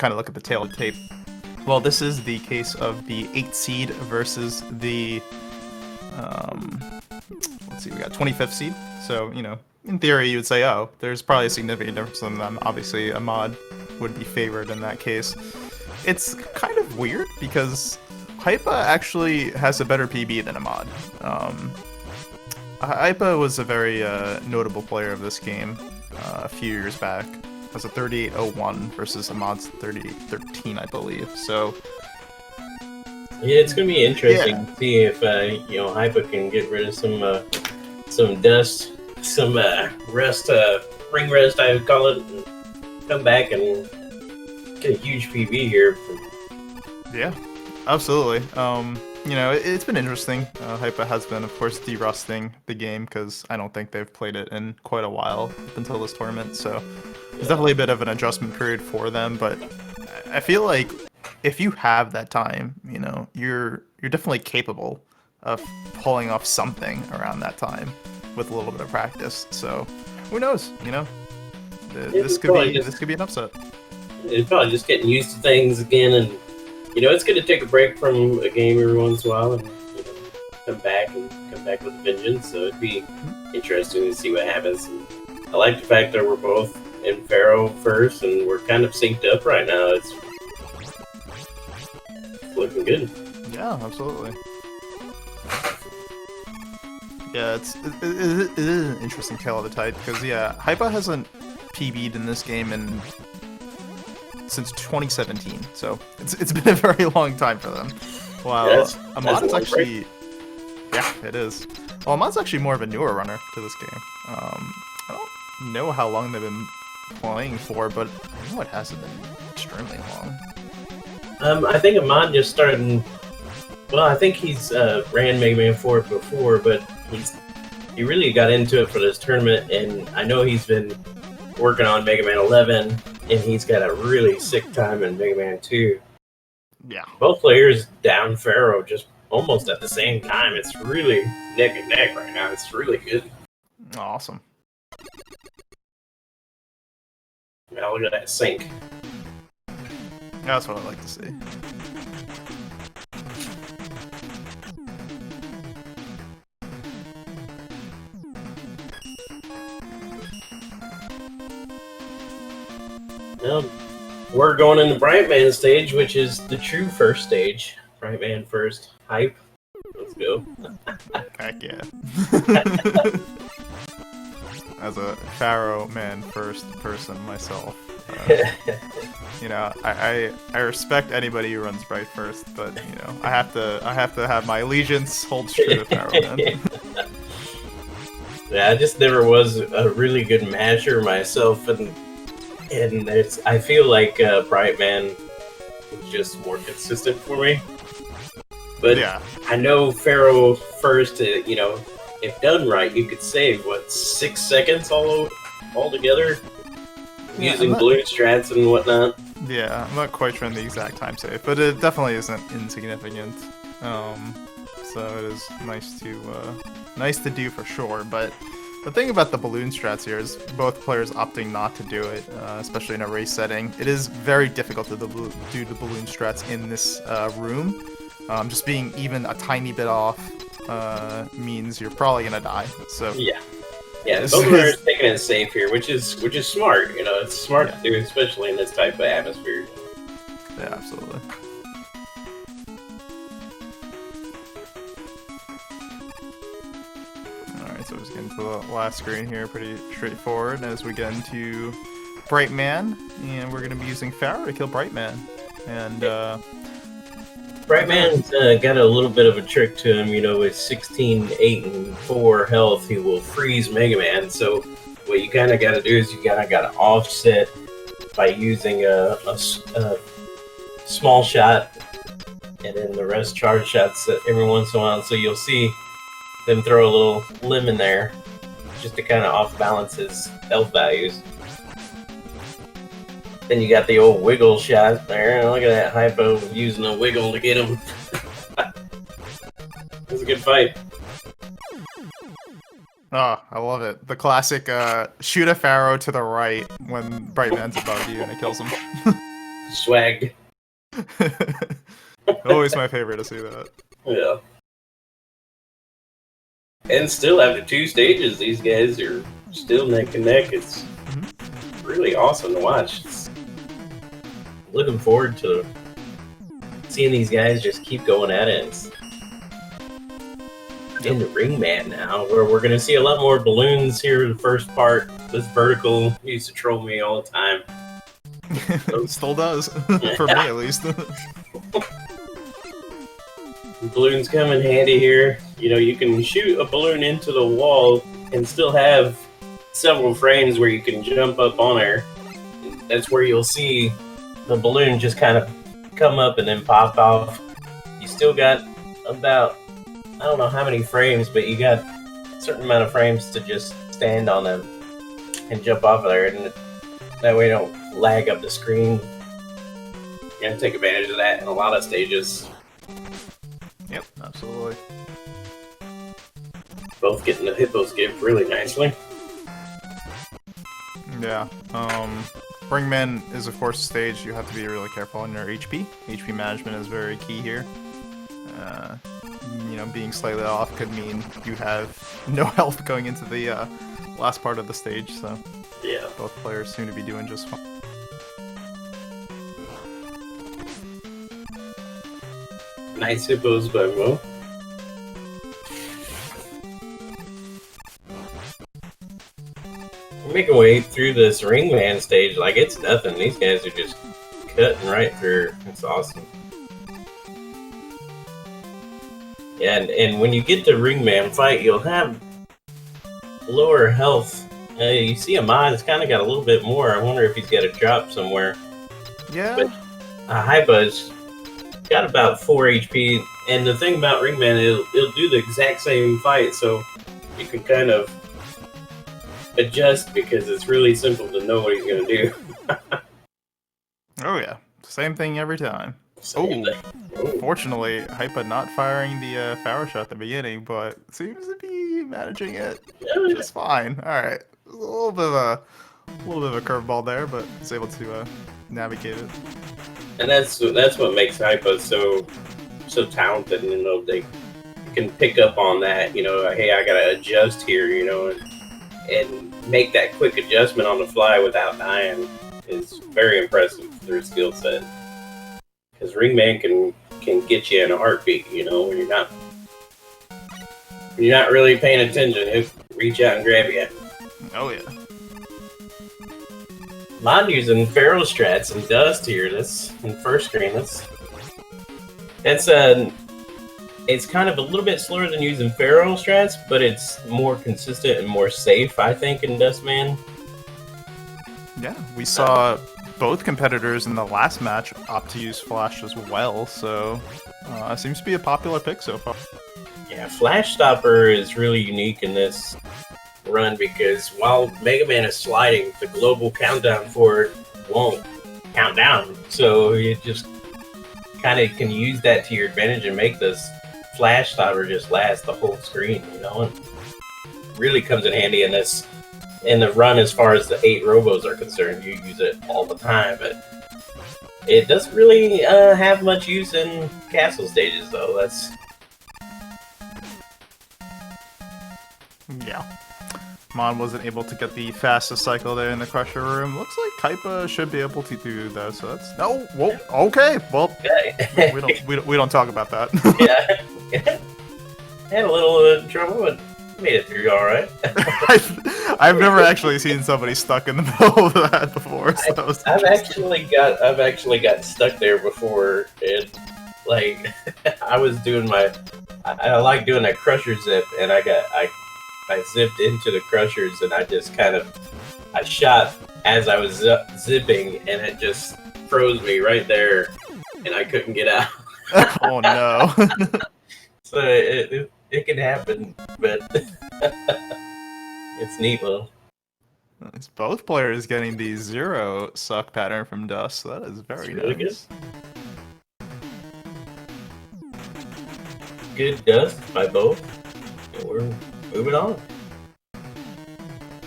kind of look at the tail of the tape. Well, this is the case of the 8th seed versus the, let's see, we got 25th seed. So, you know, in theory, you would say, oh, there's probably a significant difference in them. Obviously, a mod would be favored in that case. It's kind of weird because Hypah actually has a better PB than a mod. Hypah was a very notable player of this game a few years back. Has a 38.01 versus a mod's 38.13, I believe. So yeah, it's gonna be interesting to see if you know, Hypah can get rid of some dust, some rust, ring rust, I would call it, and come back and get a huge PB here. Yeah, absolutely. You know, it's been interesting. Hypah has been, of course, derusting the game because I don't think they've played it in quite a while up until this tournament. So there's definitely a bit of an adjustment period for them. But I feel like if you have that time, you know, you're definitely capable of pulling off something around that time with a little bit of practice. So who knows? You know, this could be an upset. It's probably just getting used to things again, and you know, it's going to take a break from a game every once in a while, and you know, come back with a vengeance. So it'd be interesting to see what happens. And I like the fact that we're both in Pharaoh first, and we're kind of synced up right now. It's looking good. Yeah, absolutely. Yeah, it is an interesting tale of the tide because yeah, Hypah hasn't PB'd in this game since 2017, so it's been a very long time for them. While Ahmad is actually, yeah, it is. Well, Ahmad's actually more of a newer runner to this game. I don't know how long they've been playing for, but I know it hasn't been extremely long. I think Ahmad just started. Well, I think he's ran Mega Man 4 before, but he really got into it for this tournament, and I know he's been working on Mega Man 11, and he's got a really sick time in Mega Man 2. Yeah. Both players down Pharaoh just almost at the same time. It's really neck and neck right now. It's really good. Awesome. Now look at that sync. That's what I like to see. Well, we're going into Brightman stage, which is the true first stage. Brightman first. Hype. Let's go. Heck yeah. As a Pharaoh man first person myself, you know, I respect anybody who runs Bright first, but you know, I have to have my allegiance hold true to Pharaoh man. Yeah, I just never was a really good masher myself, and I feel like Brightman is just more consistent for me. But yeah, I know Pharaoh first, you know, if done right, you could save, what, 6 seconds all together? Yeah, using balloon strats and whatnot. Yeah, I'm not quite sure on the exact time save, but it definitely isn't insignificant. So it is nice to do for sure, but the thing about the balloon strats here is both players opting not to do it, especially in a race setting. It is very difficult to do the balloon strats in this room. Just being even a tiny bit off means you're probably gonna die. So yeah, both players taking it safe here, which is smart. You know, it's smart to do, especially in this type of atmosphere. Yeah, absolutely. So just getting to the last screen here, pretty straightforward as we get into Brightman, and we're going to be using Pharaoh to kill Brightman. And Brightman's got a little bit of a trick to him, you know, with 16, 8, and 4 health, he will freeze Mega Man. So what you kind of got to do is you kind of got to offset by using a small shot, and then the rest charge shots every once in a while. So you'll see them throw a little limb in there just to kind of off balance his health values. Then you got the old wiggle shot there. Look at that Hypah using a wiggle to get him. It was a good fight. Oh, I love it. The classic shoot a Pharaoh to the right when Brightman's above you and it kills him. Swag. Always my favorite to see that. Yeah. And still, after 2 stages, these guys are still neck and neck. It's really awesome to watch. Looking forward to seeing these guys just keep going at it. It's into Ringman now, where we're going to see a lot more balloons here in the first part. This vertical used to troll me all the time. Still does, for me at least. Balloons come in handy here. You know, you can shoot a balloon into the wall and still have several frames where you can jump up on her. That's where you'll see the balloon just kind of come up and then pop off. You still got about, I don't know how many frames, but you got a certain amount of frames to just stand on them and jump off of there, and that way you don't lag up the screen. You're gonna take advantage of that in a lot of stages. Yep, absolutely. Both getting the hippos skip really nicely. Yeah. Ringman is of course a stage you have to be really careful on your HP. HP management is very key here. You know, being slightly off could mean you have no health going into the last part of the stage, so yeah, both players seem to be doing just fine. Nice hippos by Mo. We're making our way through this Ringman stage like it's nothing. These guys are just cutting right through. It's awesome. Yeah, and when you get to Ringman fight, you'll have lower health. You see a mod that's kind of got a little bit more. I wonder if he's got a drop somewhere. Yeah. But Hypah's got about 4 HP, and the thing about Ringman is it'll do the exact same fight, so you can kind of adjust because it's really simple to know what he's going to do. Oh yeah, same thing every time. Same thing. Fortunately, Hypah not firing the power shot at the beginning, but seems to be managing it just fine. All right, a little bit of a curveball there, but it's able to navigate it. And that's what makes Hypah so talented. You know, they can pick up on that. You know, hey, I gotta adjust here. You know, and make that quick adjustment on the fly without dying is very impressive for their skill set. Because Ringman can get you in a heartbeat. You know, when you're not really paying attention, he'll reach out and grab you. Oh yeah. Mod using Feral Strats and Dust here. That's in first screen. It's kind of a little bit slower than using Feral Strats, but it's more consistent and more safe, I think, in Dustman. Yeah, we saw both competitors in the last match opt to use Flash as well, so it seems to be a popular pick so far. Yeah, Flash Stopper is really unique in this run because while Mega Man is sliding, the global countdown for it won't count down. So you just kind of can use that to your advantage and make this Flash Stopper just last the whole screen, you know? And really comes in handy in the run as far as the 8 robos are concerned. You use it all the time, but it doesn't really have much use in castle stages, though. That's... Yeah. Mon wasn't able to get the fastest cycle there in the Crusher room. Looks like Hypah should be able to do though, so that's whoa, okay. Well, okay. we don't talk about that. Yeah. Had a little trouble, but made it through all right. I've never actually seen somebody stuck in the middle of that before. So that was I've actually got stuck there before, and like I was doing I like doing that crusher zip, and I zipped into the crushers, and I shot as I was zipping, and it just froze me right there, and I couldn't get out. Oh no. So it can happen, but it's neat, though. It's both players getting the 0 suck pattern from Dust, so that is very really nice. Good Dust by both. And we're moving on.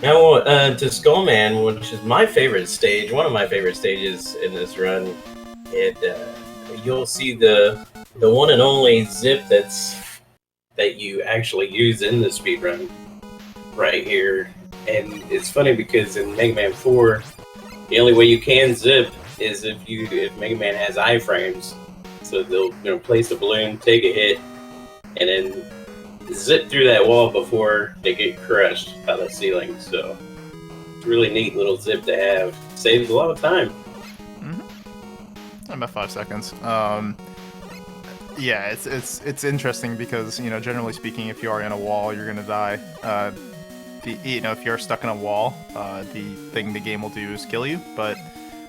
Now to Skullman, which is my favorite stage, one of my favorite stages in this run. and you'll see the one and only zip that you actually use in the speedrun right here. And it's funny because in Mega Man 4, the only way you can zip is if Mega Man has iframes. So they'll place a balloon, take a hit, and then zip through that wall before they get crushed by the ceiling. So it's a really neat little zip to have. Saves a lot of time. About 5 seconds. Yeah, it's interesting because, you know, generally speaking, if you are in a wall, you're gonna die. You know, if you're stuck in a wall, the thing the game will do is kill you. But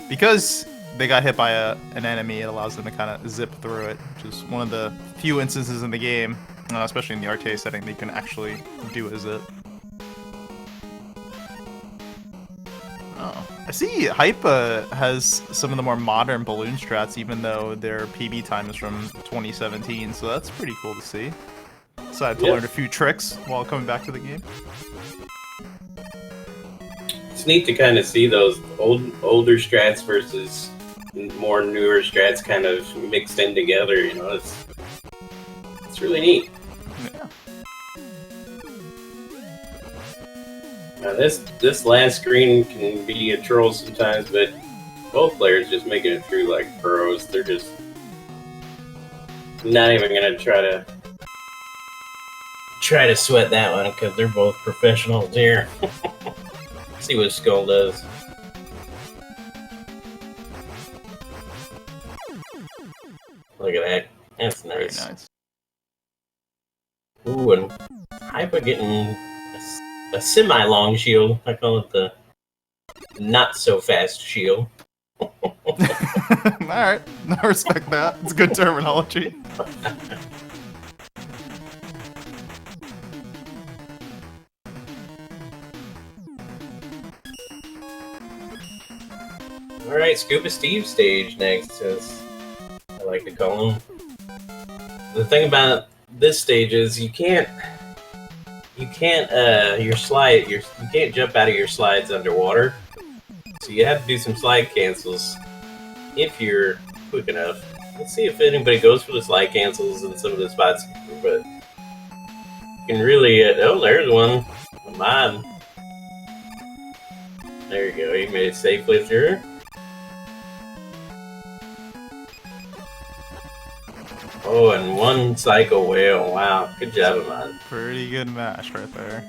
because they got hit by an enemy, it allows them to kind of zip through it, which is one of the few instances in the game, especially in the arcade setting, that you can actually do a zip. Oh, I see Hypah has some of the more modern balloon strats, even though their PB time is from 2017, so that's pretty cool to see. Decided to learn a few tricks while coming back to the game. It's neat to kind of see those older strats versus more newer strats kind of mixed in together. You know, it's really neat. Yeah. Now this last screen can be a troll sometimes, but both players just making it through like pros. They're just not even gonna try to sweat that one because they're both professionals here. See what Skull does. Look at that. That's nice. Very nice. Ooh, and Hypah getting a semi-long shield. I call it the not-so-fast shield. Alright, I respect that. It's good terminology. Alright, Scuba Steve stage next, as I like to call him. The thing about this stage is you can't jump out of your slides underwater. So you have to do some slide cancels if you're quick enough. Let's see if anybody goes for the slide cancels in some of the spots, but you can really oh, there's one. Come on. There you go, you made it safely through. Oh, and one Psycho Whale. Wow, good job, man. Pretty good match right there.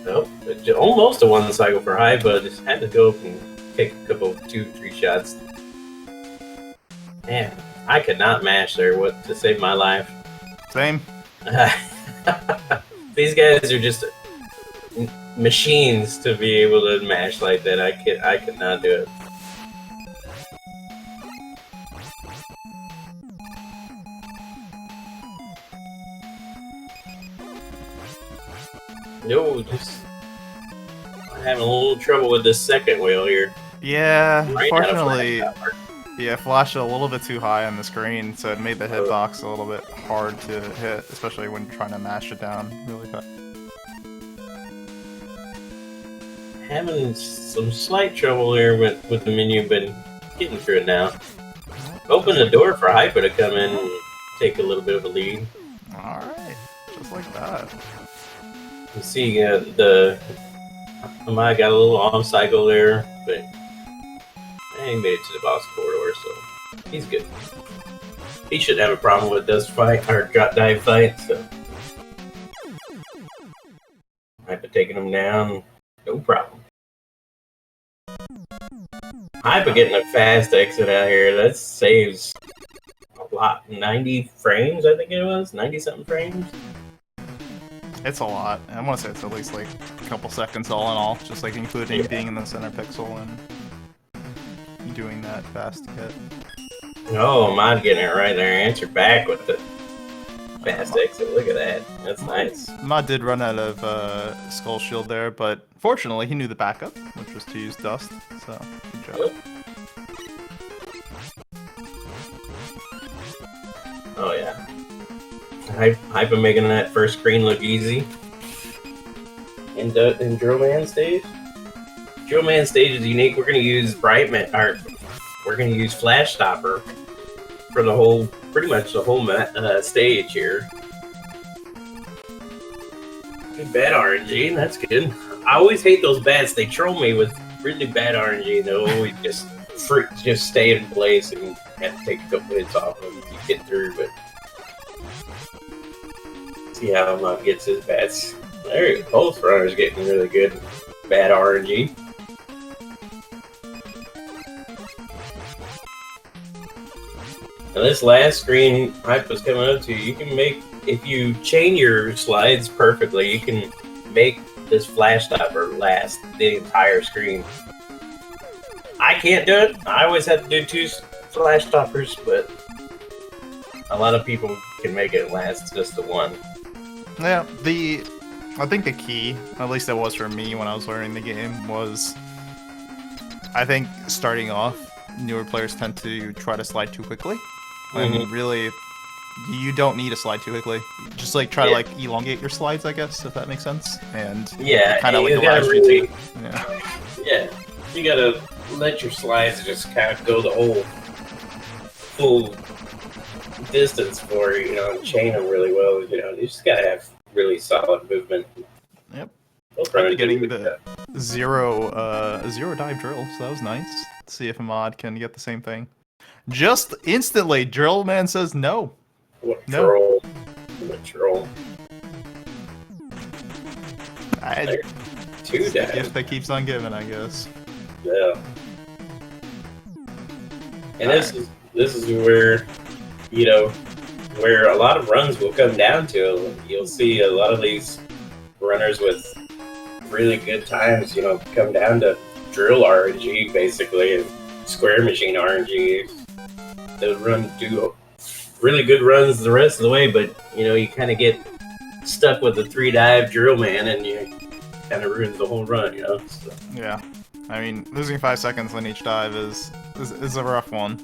Nope, almost a one Psycho for Hypah. Just had to go up and take a couple, 2-3 shots. Man, I could not mash there. What to save my life? Same. These guys are just machines to be able to mash like that. I could not do it. No, just having a little trouble with this second wheel here. Yeah, Right, unfortunately, yeah, flashed a little bit too high on the screen, so it made the hitbox a little bit hard to hit, especially when trying to mash it down really fast. Having some slight trouble here with the menu, but getting through it now. Open the door for Hypah to come in and take a little bit of a lead. Alright, just like that. You see the Amai got a little off cycle there, but he made it to the boss corridor, so he's good. He shouldn't have a problem with this fight, or drop dive fight, so. Hypah taking him down, no problem. Hypah getting a fast exit out here, that saves a lot. 90 frames, I think it was? 90-something frames? It's a lot. I want to say it's at least like a couple seconds all in all, just like including being in the center pixel and doing that fast hit. Oh, Ahmad getting it right there. Answered back with the fast exit. Look at that. That's nice. Mod did run out of Skull Shield there, but fortunately he knew the backup, which was to use Dust, so good job. Yep. Oh, yeah. Hypah making that first screen look easy. In Drill Man stage. Drill Man stage is unique. We're gonna use we're gonna use Flash Stopper for the whole, pretty much the whole stage here. Good bad RNG, that's good. I always hate those bats. They troll me with really bad RNG. They'll always just stay in place and have to take a couple hits off them to get through. But see how Mud gets his bats. There you go. Both runners getting really good bad RNG. Now this last screen Hypah's coming up to, you can make, if you chain your slides perfectly, you can make this Flash Stopper last the entire screen. I can't do it. I always have to do 2 Flash Stoppers, but a lot of people can make it last just the one. Yeah, I think the key, at least it was for me when I was learning the game, was I think starting off, newer players tend to try to slide too quickly. And really, you don't need to slide too quickly. Just like try to like elongate your slides, I guess, if that makes sense. And kind of like allows you to. Yeah, you gotta let your slides just kind of go the whole full distance for you, and chain them really well. You just gotta have really solid movement. Yep. I'm getting the zero dive drill, so that was nice. Let's see if Ahmad can get the same thing. Just instantly, Drill Man says no. What a troll. What a troll. Two dives. Gift that keeps on giving, I guess. Yeah. And this is where, where a lot of runs will come down to. You'll see a lot of these runners with really good times, come down to drill RNG, basically, and square machine RNG. They'll do really good runs the rest of the way, but, you kind of get stuck with the 3-dive drill man, and you kind of ruins the whole run, So. Yeah. I mean, losing 5 seconds on each dive is a rough one.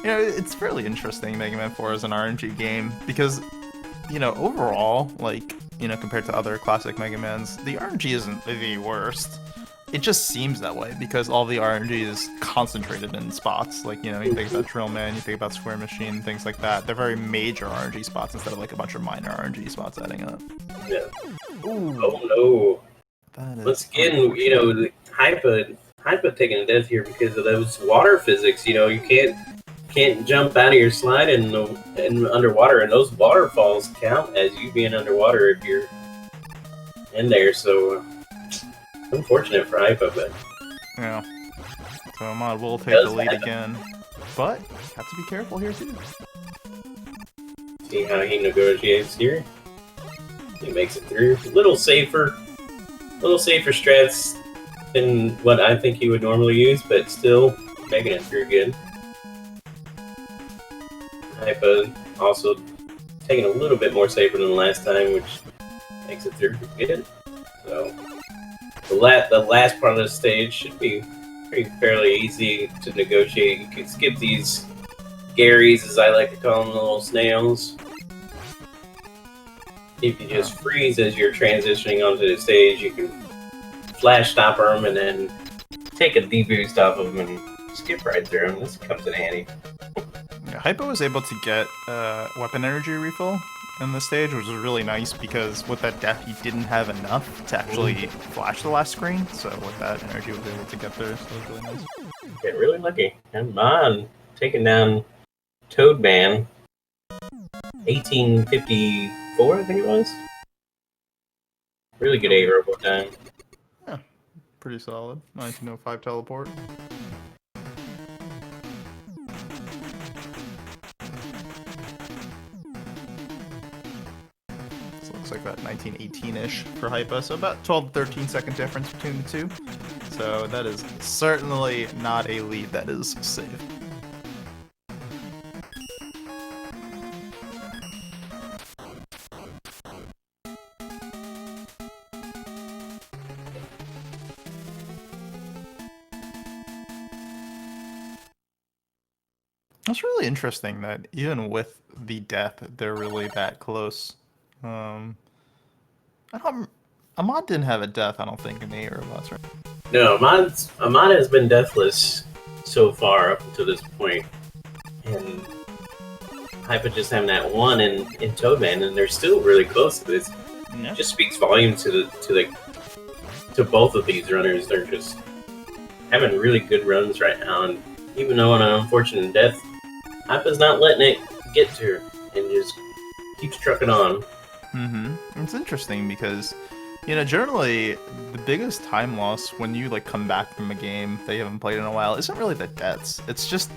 It's fairly interesting, Mega Man 4 as an RNG game, because, overall, compared to other classic Mega Mans, the RNG isn't the worst. It just seems that way, because all the RNG is concentrated in spots. Like, you think about Drill Man, you think about Square Machine, things like that. They're very major RNG spots instead of, a bunch of minor RNG spots adding up. Yeah. Ooh. Oh, no. Once again, Hypah taking a death here because of those water physics. You can't jump out of your slide and underwater, and those waterfalls count as you being underwater if you're in there. So unfortunate for Hypah, but yeah. So Ahmad will take the lead again, but have to be careful here too. See how he negotiates here. He makes it through. A little safer strats than what I think he would normally use, but still making it through good. Hypah also taking a little bit more safer than the last time, which makes it through good. So the last part of the stage should be fairly easy to negotiate. You can skip these Garys, as I like to call them, the little snails. If you just freeze as you're transitioning onto the stage, you can Flash Stopper them and then take a deboost off of them and skip right through them. This comes in handy. Yeah, Hypah was able to get weapon energy refill in this stage, which was really nice because with that death, he didn't have enough to actually flash the last screen. So with that energy, he was able to get there. So it was really nice. Get really lucky. And Mon taking down Toadman, 1854, I think it was. Really good A-robot time. Yeah, pretty solid. 1905 teleport. Looks like about 1918-ish for Hypah, so about 12 to 13 second difference between the two. So that is certainly not a lead that is safe. That's really interesting that even with the death, they're really that close. Ahmad didn't have a death, I don't think, in the air. That's right. No, Amada has been deathless so far up until this point, and Hypah just having that one in Toadman, and they're still really close to this. Yeah. Just speaks volumes to both of these runners. They're just having really good runs right now, and even though on an unfortunate death, Hypah's not letting it get to her and just keeps trucking on. It's interesting because, you know, generally the biggest time loss when you like come back from a game that you haven't played in a while isn't really the deaths. It's just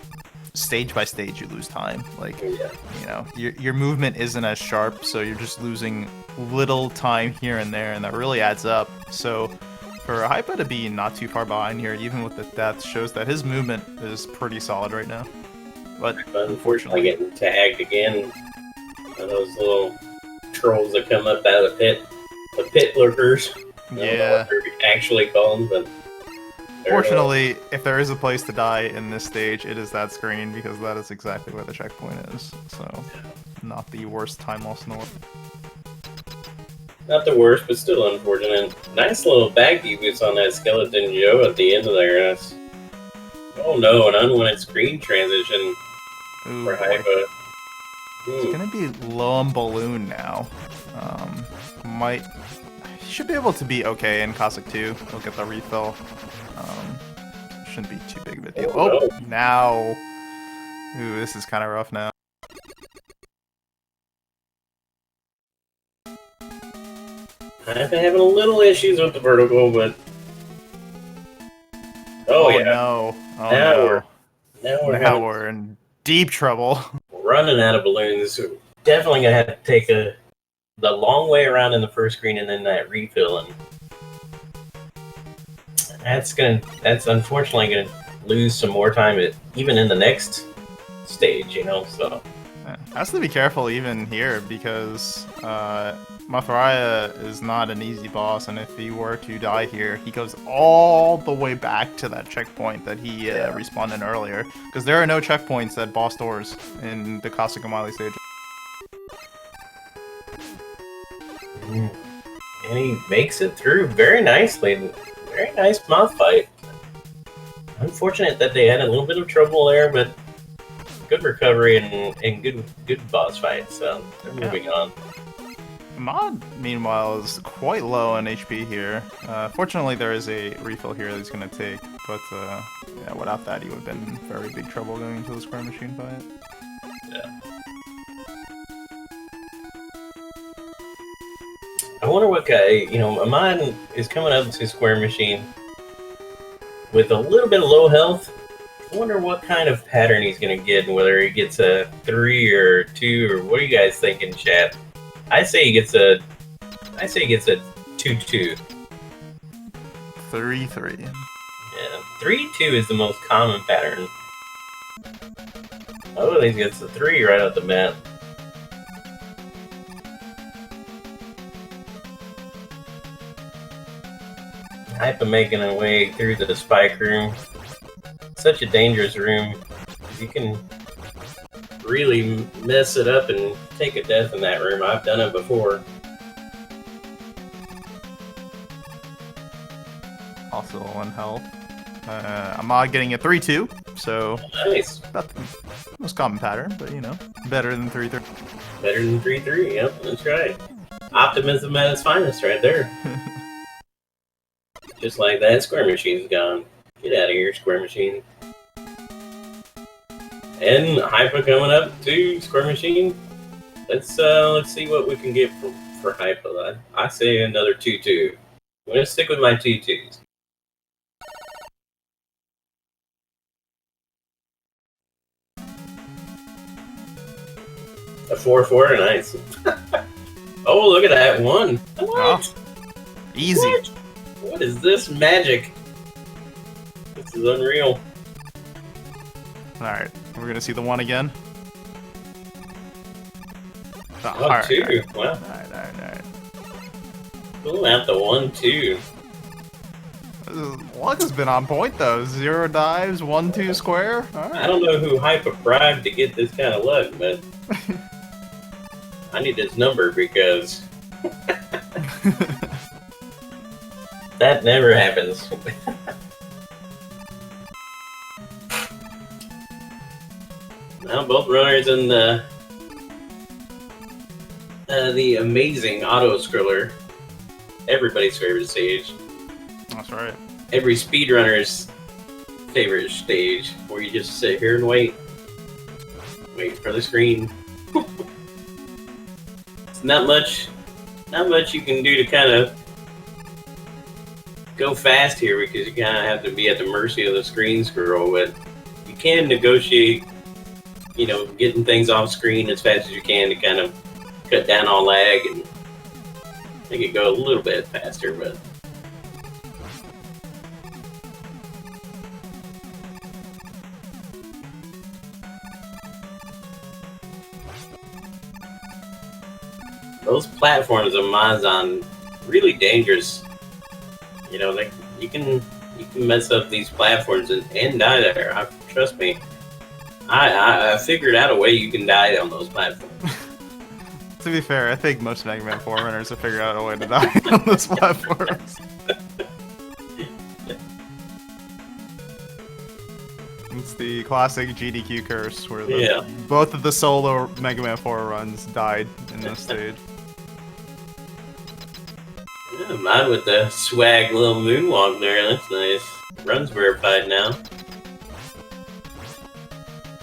stage by stage you lose time. Like, Yeah. you know, your movement isn't as sharp, so you're just losing little time here and there, and that really adds up. So for Hypah to be not too far behind here, even with the deaths, shows that his movement is pretty solid right now. But Unfortunately, getting tagged again by those little trolls that come up out of the pit lurkers. I don't know yeah. what they're actually called, but Fortunately, if there is a place to die in this stage, it is that screen, because that is exactly where the checkpoint is. So, not the worst time loss in the world. not the worst, but still unfortunate. Nice little back boost on that Skeleton Joe at the end of there. Oh no, an unwanted screen transition Ooh, for boy. Hypah. It's gonna be low on balloon now. He should be able to be okay in Cossack 2. He'll get the refill. Shouldn't be too big of a deal. Oh, Oh, no. now. Ooh, this is kind of rough now. I've been having a little issues with the vertical, but oh yeah, No. Oh Now no. now We're in deep trouble. running out of balloons. So definitely gonna have to take the long way around in the first screen and then that refill, and that's unfortunately gonna lose some more time even in the next stage, you know. So Yeah. Has to be careful even here, because Mathraya is not an easy boss, and if he were to die here, he goes all the way back to that checkpoint that he respawned in earlier, because there are no checkpoints at boss doors in the Cossack Amali stage. and he makes it through very nicely. Very nice mouth fight. Unfortunate that they had a little bit of trouble there, but good recovery and good boss fight. So they're moving on. Mod, meanwhile, is quite low on HP here. Fortunately, there is a refill here that he's going to take, but yeah, without that, he would have been in very big trouble going into the square machine fight. Yeah. I wonder what guy, you know, Amon is coming up to Square Machine with a little bit of low health. I wonder what kind of pattern he's going to get, and whether he gets a 3 or 2, or what are you guys thinking, chat? I say he gets a 2-2. 3-3. Yeah, 3-2 is the most common pattern. Oh, he gets a 3 right off the bat. Hypah making a way through the spike room. Such a dangerous room. You can really mess it up and take a death in that room. I've done it before. Also 1 health. Ahmad getting a 3-2, so Nice. not the most common pattern, but you know, better than 3-3. Better than 3-3. Yep, that's right. Optimism at its finest right there. Just like that, Square Machine's gone. Get out of here, Square Machine. And Hypah coming up to Square Machine. Let's see what we can get for Hypah. I say another 2-2. I'm gonna stick with my 2-2s. A 4-4, nice. Oh, look at that one. What? Easy. What is this magic? This is unreal. Alright, we're gonna see the 1 again. Oh, 2. Wow. Alright. Pull out the 1-2. Luck has been on point though. 0 dives, 1-2 square. All right. I don't know who Hypah bribed to get this kind of luck, but I need his number because That never happens. Now both runners in the amazing auto scroller, everybody's favorite stage. That's right. Every speedrunner's favorite stage, where you just sit here and wait for the screen. It's not much you can do to kind of go fast here, because you kind of have to be at the mercy of the screen scroll, but you can negotiate, you know, getting things off screen as fast as you can to kind of cut down on lag and make it go a little bit faster, but those platforms of Mazan really dangerous. You know, like you can mess up these platforms and die there. Trust me. I figured out a way you can die on those platforms. To be fair, I think most Mega Man 4 runners have figured out a way to die on those platforms. It's the classic GDQ curse, where both of the solo Mega Man 4 runs died in this stage. Yeah, mine with the swag little moonwalk there, that's nice. Runs verified now.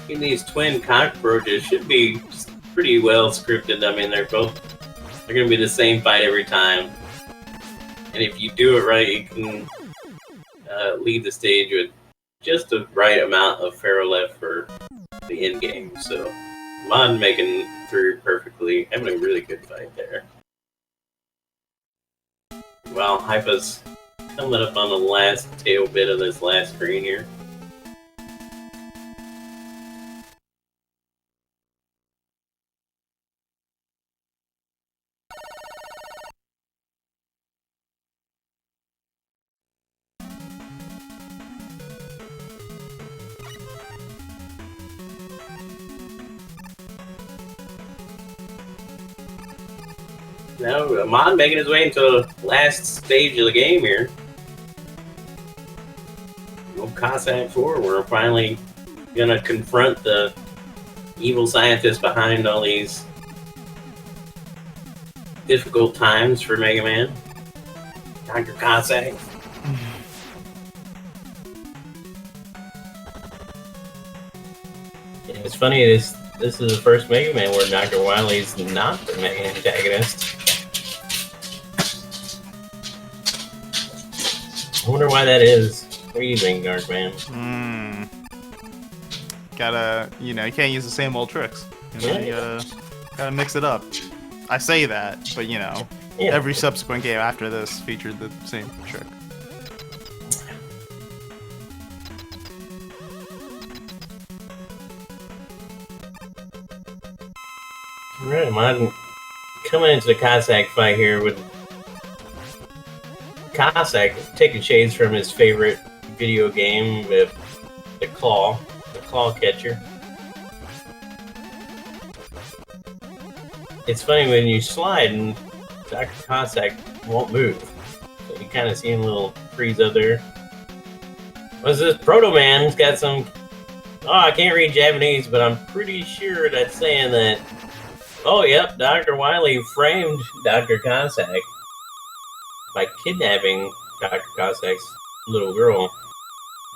And these twin cockroaches should be pretty well scripted. I mean, they're gonna be the same fight every time. And if you do it right, you can leave the stage with just the right amount of Pharaoh left for the end game. So, Mon making through perfectly, having a really good fight there. Well, Hypah's coming up on the last tail bit of this last screen here. Now, Amon making his way into the last stage of the game here. Old Cossack 4, we're finally gonna confront the evil scientist behind all these difficult times for Mega Man. Dr. Cossack. Yeah, it's funny, this is the first Mega Man where Dr. Wily's not the main antagonist. I wonder why that is. What do you think, Darkman? Gotta, you can't use the same old tricks. You gotta mix it up. I say that, but every subsequent game after this featured the same trick. Alright, I'm coming into the Cossack fight here with Cossack taking shades from his favorite video game with the claw catcher. It's funny when you slide and Dr. Cossack won't move. So you kind of see him a little freeze up there. What's this? Proto Man's got some... Oh, I can't read Japanese, but I'm pretty sure that's saying that... Oh, yep, Dr. Wily framed Dr. Cossack by kidnapping Dr. Cossack's little girl.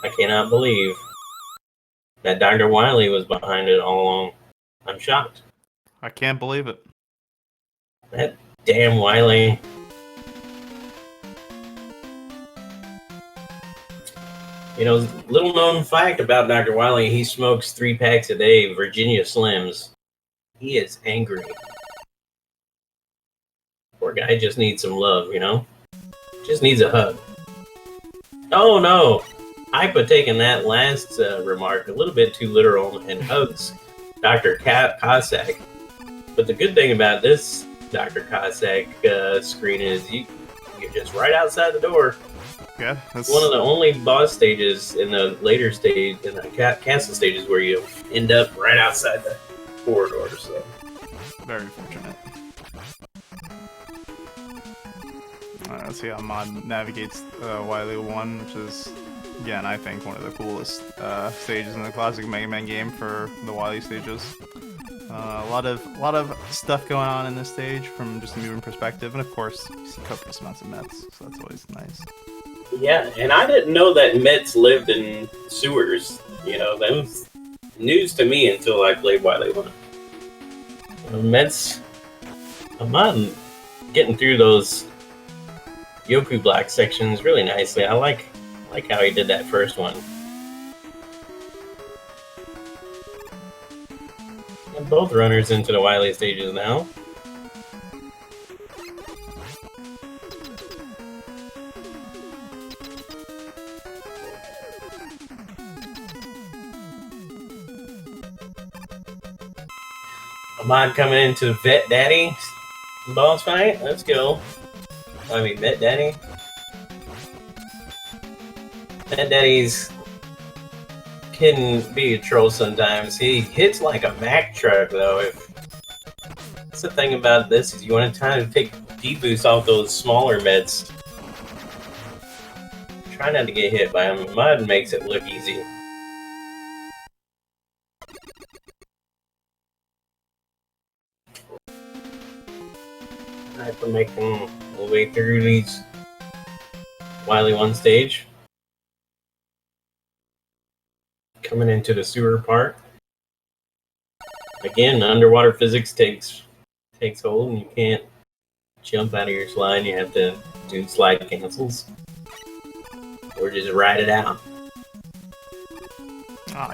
I cannot believe that Dr. Wily was behind it all along. I'm shocked. I can't believe it. That damn Wily. Little known fact about Dr. Wily, he smokes 3 packs a day, Virginia Slims. He is angry. Poor guy just needs some love, Just needs a hug. Oh no! Hypah taking that last remark a little bit too literal and hugs Dr. Cossack. But the good thing about this Dr. Cossack screen is you're just right outside the door. Yeah, that's one of the only boss stages in the later stage, in the castle stages, where you end up right outside the corridor. So very fortunate. Let's see how Mod navigates Wily 1, which is, again, I think one of the coolest stages in the classic Mega Man game for the Wily stages. A lot of stuff going on in this stage from just a moving perspective, and of course, you see copious amounts of Mets, so that's always nice. Yeah, and I didn't know that Mets lived in sewers. You know, that was news to me until I played Wily 1. Mets, I'm not getting through those Yoku Black sections really nicely. I like how he did that first one. And both runners into the Wily stages now. Ahmad coming into Vet Daddy boss fight. Let's go. I mean, Vet Daddy. Vet Daddy's can be a troll sometimes. He hits like a Mack truck, though. That's the thing about this is you want to try to take D-boost off those smaller meds. Try not to get hit by him. Mud makes it look easy. Hypah making the way through these Wily 1 stage. Coming into the sewer part. Again, underwater physics takes hold, and you can't jump out of your slide. You have to do slide cancels, or just ride it out.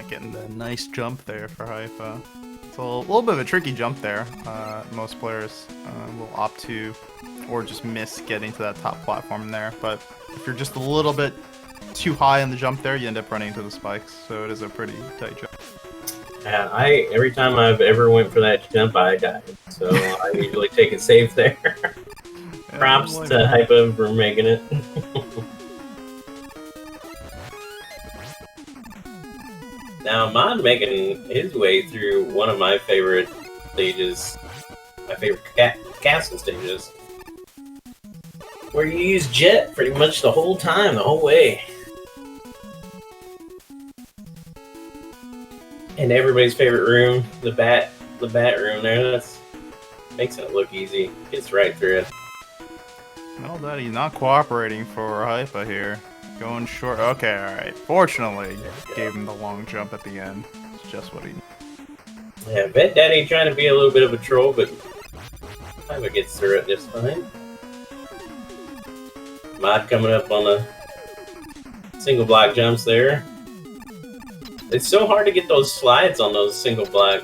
Getting the nice jump there for Hypah. It's a little bit of a tricky jump there. Most players will opt to, or just miss getting to that top platform there. But if you're just a little bit too high on the jump there, you end up running into the spikes. So it is a pretty tight jump. Yeah, every time I've ever went for that jump, I died. So I usually take it safe there. Yeah, Props to Hypah for making it. Now, Mod making his way through one of my favorite stages, my favorite castle stages, where you use Jet pretty much the whole time, the whole way. And everybody's favorite room, the bat room there, that's makes it look easy. Gets right through it. Well, Daddy, not cooperating for Hypah here. Going short. Okay, alright. Fortunately, gave him the long jump at the end. It's just what he needed. Yeah, Bet Daddy trying to be a little bit of a troll, but Hypah gets through it just fine. Mod coming up on the single block jumps there. It's so hard to get those slides on those single block.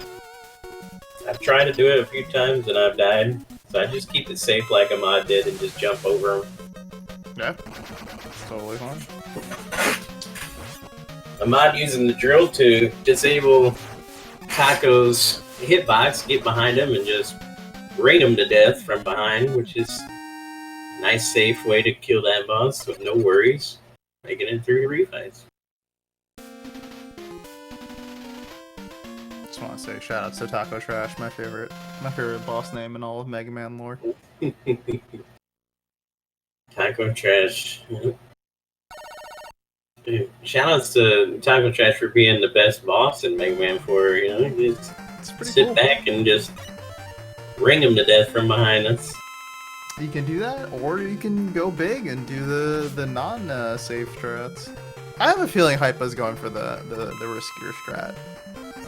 I've tried to do it a few times and I've died. So I just keep it safe like a mod did and just jump over them. Yeah, totally fine. A mod using the drill to disable Taco's hitbox, get behind him and just rain him to death from behind, which is a nice safe way to kill that boss with no worries. Making it through refights. Just want to say shout out to Taco Trash, my favorite boss name in all of Mega Man lore. Taco Trash. Dude, shout outs to Taco Trash for being the best boss in Mega Man 4, you know, just sit cool. back and just ring him to death from behind us. You can do that, or you can go big and do the non-safe strats. I have a feeling Hypah's going for the riskier strat.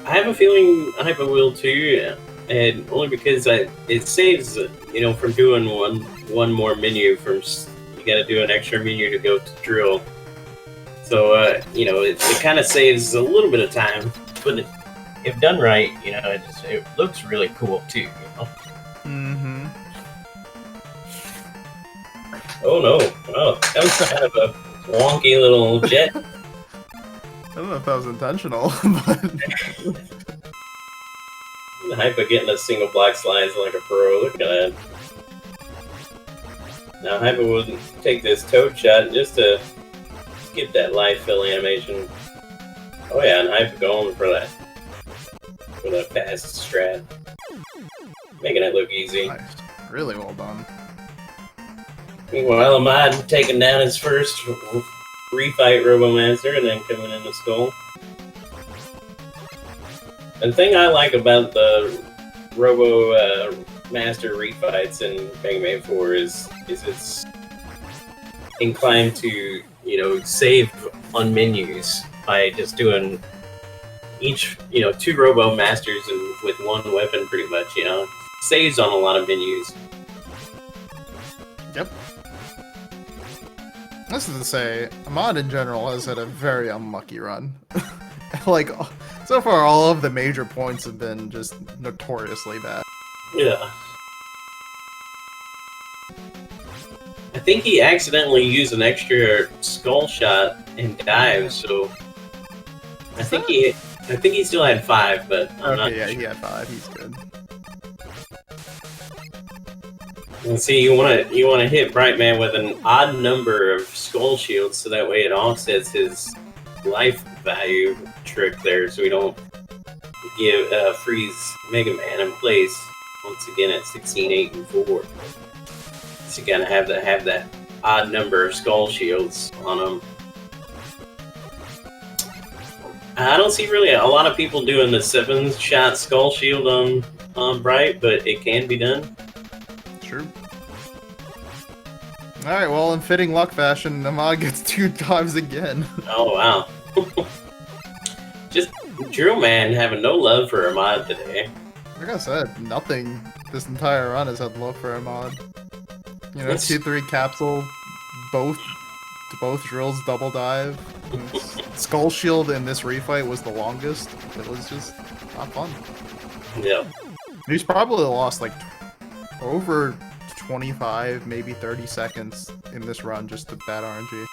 I have a feeling Hypah will too, and only because it saves, you know, from doing one more menu from. You got to do an extra menu to go to drill. So, you know, it kind of saves a little bit of time, but if done right, you know, it looks really cool too, you know? Mm-hmm. Oh no, oh, that was kind of a wonky little jet. I don't know if that was intentional, but... Hypah getting a single block slides like a pro, look at that. Now Hypah would take this toad shot just to skip that life fill animation. Oh yeah, and Hypah going for that fast strat. Making it look easy. Nice. Really well done. Meanwhile, Ahmad taking down his first refight Robomaster and then coming in the Skull. The thing I like about the Robo Master refights in Mega Man 4 is it's inclined to, save on menus by just doing each, 2 Robo Masters and with 1 weapon pretty much, saves on a lot of menus. Yep. This is to say, Ahmad in general has had a very unlucky run. Like, so far all of the major points have been just notoriously bad. Yeah. I think he accidentally used an extra skull shot and dive, so I think he still had 5, but I'm not yeah, sure. he had 5. He's good. And see, you want to hit Brightman with an odd number of skull shields, so that way it offsets his life value trick there, so we don't give freeze Mega Man in place once again at 16, 8, and 4. So you gotta have that odd number of skull shields on him. I don't see really a lot of people doing the 7-shot skull shield on Bright, but it can be done. True. Alright, well, in fitting luck fashion, Ahmad gets 2 dives again. Oh, wow. Just Drill Man having no love for Ahmad today. Like I said, nothing this entire run has had love for Ahmad. 2-3 capsule, both drills double dive. Skull shield in this refight was the longest. It was just not fun. Yeah. He's probably lost like over 25, maybe 30 seconds in this run just to bad RNG.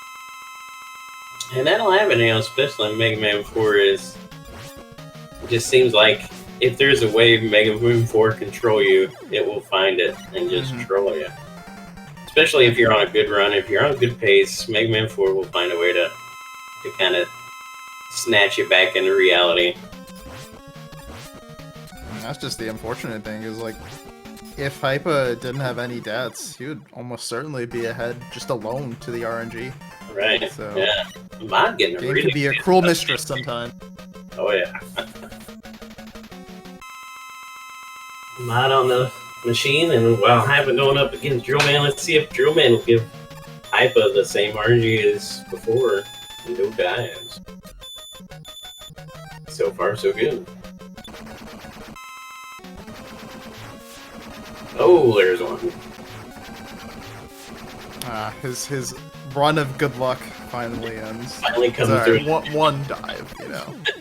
And that'll happen, especially in Mega Man 4 is... It just seems like if there's a way Mega Man 4 control you, it will find it and just troll you. Especially if you're on a good run, if you're on a good pace, Mega Man 4 will find a way to kind of snatch you back into reality. And that's just the unfortunate thing, is like, if Hypah didn't have any deaths, he would almost certainly be ahead just alone to the RNG. Right, so, yeah. I'm getting a game really can be a cruel mistress sometimes. Oh yeah. Not on the machine, and while Hypah going up against Drillman, let's see if Drillman will give Hypah the same RNG as before. No dives. So far, so good. Oh, there's one. His run of good luck finally ends. Finally comes through. One dive,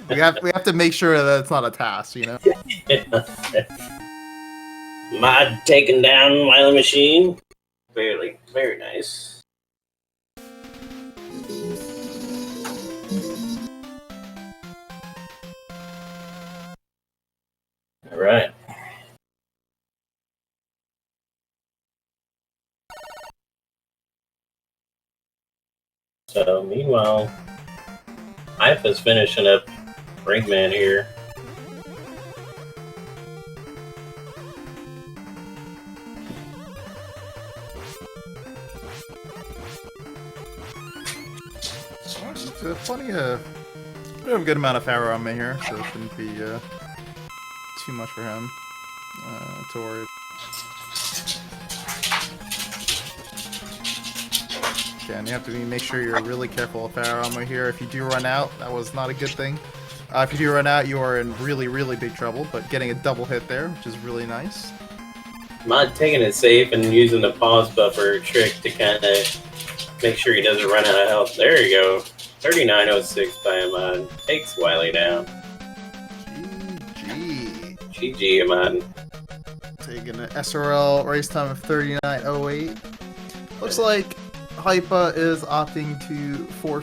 We have to make sure that it's not a task, Mod taking down Wily Machine. Very nice. Alright. So, meanwhile, Hypah's finishing up Brinkman here. Plenty of we have a good amount of power on me here, so it shouldn't be too much for him to worry. Again, you have to make sure you're really careful of power armor here. If you do run out, that was not a good thing. If you do run out, you are in really big trouble, but getting a double hit there, which is really nice. Mod taking it safe and using the pause buffer trick to kind of make sure he doesn't run out of health. There you go. 3906 by Ahmad. Takes Wily down. GG, Ahmad. Taking an SRL race time of 39.08. Looks like Hypah is opting to forfeit